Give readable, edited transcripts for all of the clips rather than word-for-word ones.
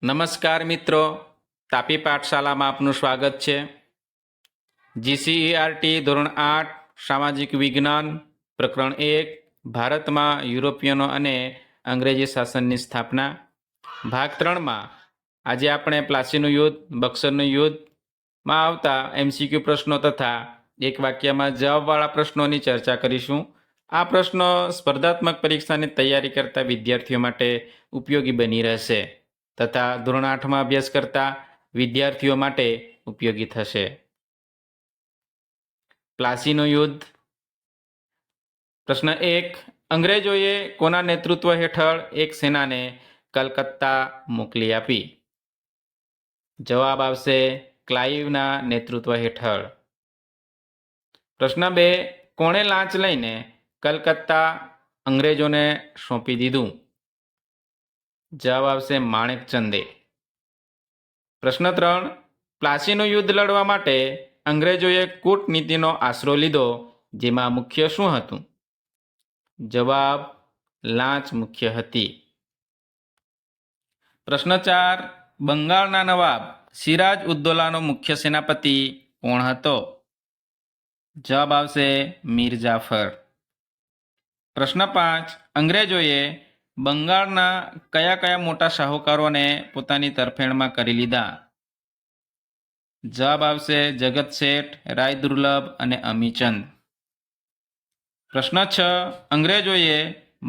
નમસ્કાર મિત્રો, તાપી પાઠશાલામાં આપનું સ્વાગત છે. GCERT ધોરણ 8 સામાજિક વિજ્ઞાન પ્રકરણ 1 ભારતમાં યુરોપિયનો અને અંગ્રેજી શાસનની સ્થાપના ભાગ 3માં આજે આપણે પ્લાસીનું યુદ્ધ, બક્સરનું યુદ્ધમાં આવતા MCQ પ્રશ્નો તથા એક વાક્યમાં જવાબવાળા પ્રશ્નોની ચર્ચા કરીશું. આ પ્રશ્નો સ્પર્ધાત્મક પરીક્ષાની તૈયારી કરતા વિદ્યાર્થીઓ માટે ઉપયોગી બની રહેશે તથા ધોરણ 8માં અભ્યાસ કરતા વિદ્યાર્થીઓ માટે ઉપયોગી થશે. પ્લાસીનું યુદ્ધ. પ્રશ્ન 1. અંગ્રેજોએ કોના નેતૃત્વ હેઠળ એક સેનાને કલકત્તા મોકલી આપી? જવાબ આવશે ક્લાઇવના નેતૃત્વ હેઠળ. પ્રશ્ન 2. કોણે લાંચ લઈને કલકત્તા અંગ્રેજોને સોંપી દીધું? જવાબ આવશે માણેકચંદે. પ્રશ્ન 3. પ્લાસીનું યુદ્ધ લડવા માટે અંગ્રેજોએ કૂટનીતિનો આશરો લીધો, જેમાં મુખ્ય શું હતું? જવાબ લાંચ મુખ્ય હતી. પ્રશ્ન 4. બંગાળના નવાબ સિરાજ ઉદ્દૌલાનો મુખ્ય સેનાપતિ કોણ હતો? જવાબ આવશે મીર જાફર. પ્રશ્ન 5. અંગ્રેજોએ બંગાળના કયા કયા મોટા શાહુકારોને પોતાની તરફેણમાં કરી લીધા? જવાબ આવશે જગત શેઠ, રાય દુર્લભ અને અમીચંદ. પ્રશ્ન 6. અંગ્રેજોએ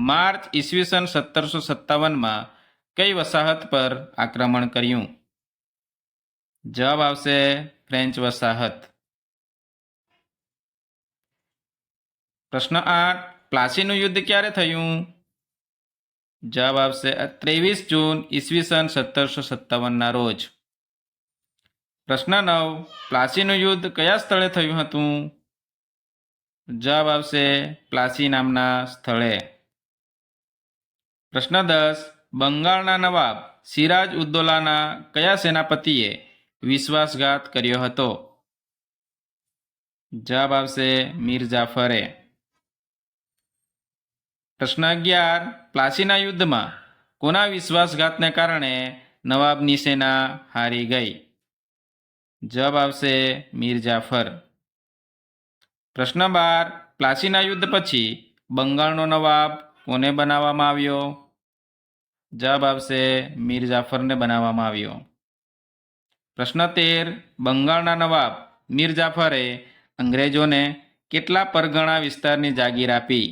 માર્ચ ઈસવીસન 1757માં કઈ વસાહત પર આક્રમણ કર્યું? જવાબ આવશે ફ્રેન્ચ વસાહત. પ્રશ્ન 8. પ્લાસીનું યુદ્ધ ક્યારે થયું? જવાબ આવશે 23 જૂન ઈસવીસન 1757ના રોજ. પ્રશ્ન 9. પ્લાસીનું યુદ્ધ કયા સ્થળે થયું હતું? જવાબ આવશે પ્લાસી નામના સ્થળે. પ્રશ્ન 10. બંગાળના નવાબ સિરાજ ઉદ્દૌલાના કયા સેનાપતિએ વિશ્વાસઘાત કર્યો હતો? જવાબ આવશે મીર જાફરે. પ્રશ્ન 11. પ્લાસીના યુદ્ધમાં કોના વિશ્વાસઘાતને કારણે નવાબની સેના હારી ગઈ? જવાબ આવશે મીર જાફર. પ્રશ્ન 12. પ્લાસીના યુદ્ધ પછી બંગાળનો નવાબ કોને બનાવવામાં આવ્યો? જવાબ આવશે મીર જાફરને બનાવવામાં આવ્યો. પ્રશ્ન 13. બંગાળના નવાબ મીર જાફરે અંગ્રેજોને કેટલા પરગણા વિસ્તારની જાગીર આપી?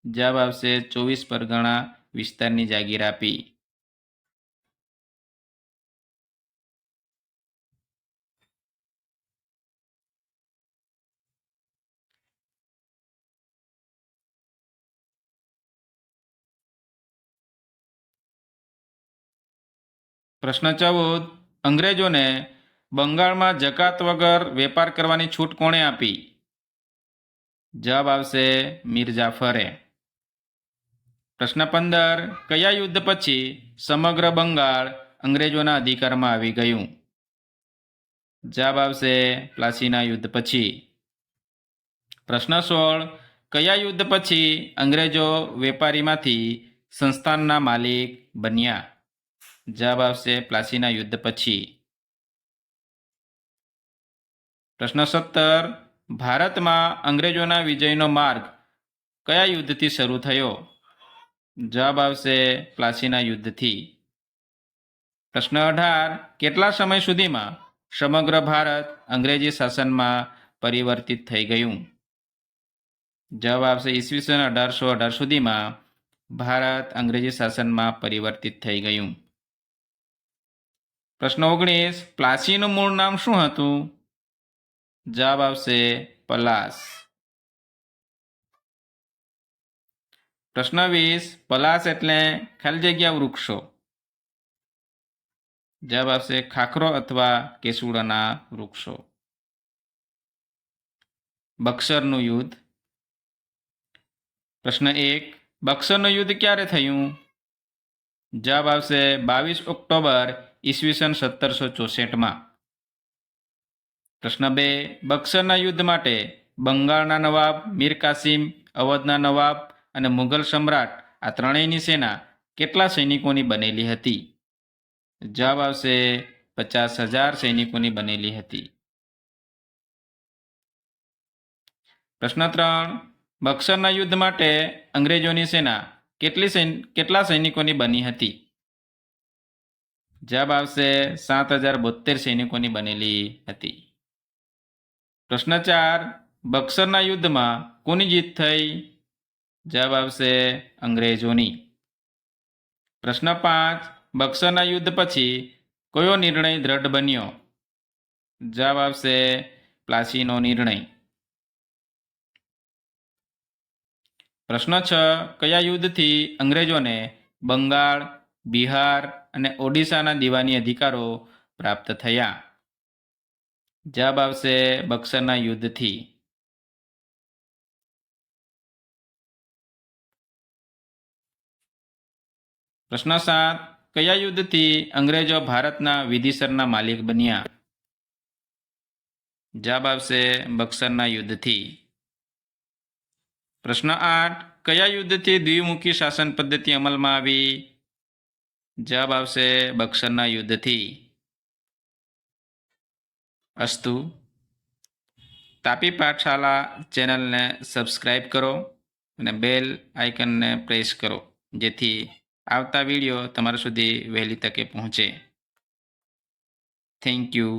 જવાબ આવશે 24 પરગણા વિસ્તારની જાગીર આપી. પ્રશ્ન 14. અંગ્રેજોને બંગાળમાં જકાત વગર વેપાર કરવાની છૂટ કોણે આપી? જવાબ આવશે મીર જાફરે. પ્રશ્ન 15. કયા યુદ્ધ પછી સમગ્ર બંગાળ અંગ્રેજોના અધિકારમાં આવી ગયું? જવાબ આવશે પ્લાસીના યુદ્ધ પછી. પ્રશ્ન 16. કયા યુદ્ધ પછી અંગ્રેજો વેપારીમાંથી સંસ્થાનના માલિક બન્યા? જવાબ આવશે પ્લાસીના યુદ્ધ પછી. પ્રશ્ન 17. ભારતમાં અંગ્રેજોના વિજયનો માર્ગ કયા યુદ્ધથી શરૂ થયો? જવાબ આવશે પ્લાસીના યુદ્ધથી. પ્રશ્ન 18. કેટલા સમય સુધીમાં સમગ્ર ભારત અંગ્રેજી શાસનમાં પરિવર્તિત થઈ ગયું? જવાબ આવશે ઈસવીસન 1818 સુધીમાં ભારત અંગ્રેજી શાસનમાં પરિવર્તિત થઈ ગયું. પ્રશ્ન 19. પ્લાસીનું મૂળ નામ શું હતું? જવાબ આવશે પલાસ. પ્રશ્ન 20. પલાસ એટલે ખાલી જગ્યા વૃક્ષો? જવાબ આવશે ખાખરો અથવા કેસુડાના વૃક્ષો. બક્સરનું યુદ્ધ. પ્રશ્ન 1. બક્સરનું યુદ્ધ ક્યારે થયું? જવાબ આવશે 22 ઓક્ટોબર ઈસવીસન 1764માં. પ્રશ્ન 2. બક્સરના યુદ્ધ માટે બંગાળના નવાબ મીર કાસિમ, અવધના નવાબ અને મુઘલ સમ્રાટ આ ત્રણેયની સેના કેટલા સૈનિકોની બનેલી હતી? જવાબ આવશે 50,000 સૈનિકોની બનેલી હતી. પ્રશ્ન 3. બક્સરના યુદ્ધ માટે અંગ્રેજોની સેના કેટલા સૈનિકોની બની હતી? જવાબ આવશે 7,072 સૈનિકોની બનેલી હતી. પ્રશ્ન 4. બક્સરના યુદ્ધમાં કોની જીત થઈ? જવાબ આવશે અંગ્રેજોની. પ્રશ્ન 5. બક્સરના યુદ્ધ પછી કયો નિર્ણય દ્રઢ બન્યો? જવાબ આવશે પ્લાસીનો નિર્ણય. પ્રશ્ન 6. કયા યુદ્ધથી અંગ્રેજોને બંગાળ, બિહાર અને ઓડિશાના દીવાની અધિકારો પ્રાપ્ત થયા? જવાબ આવશે બક્સરના યુદ્ધથી. પ્રશ્ન 7. કયા યુદ્ધથી અંગ્રેજો ભારતના વિધિસરના માલિક બન્યા? જવાબ આવશે બક્સરના યુદ્ધથી. પ્રશ્ન 8. કયા યુદ્ધથી દ્વિમુખી શાસન પદ્ધતિ અમલમાં આવી? જવાબ આવશે બક્સરના યુદ્ધથી. અસ્તુ. તાપી પાઠશાલા ચેનલને સબસ્ક્રાઈબ કરો અને બેલ આઇકનને પ્રેસ કરો, જેથી આવતા વિડીયો તમારા સુધી વહેલી તકે પહોંચે. Thank you.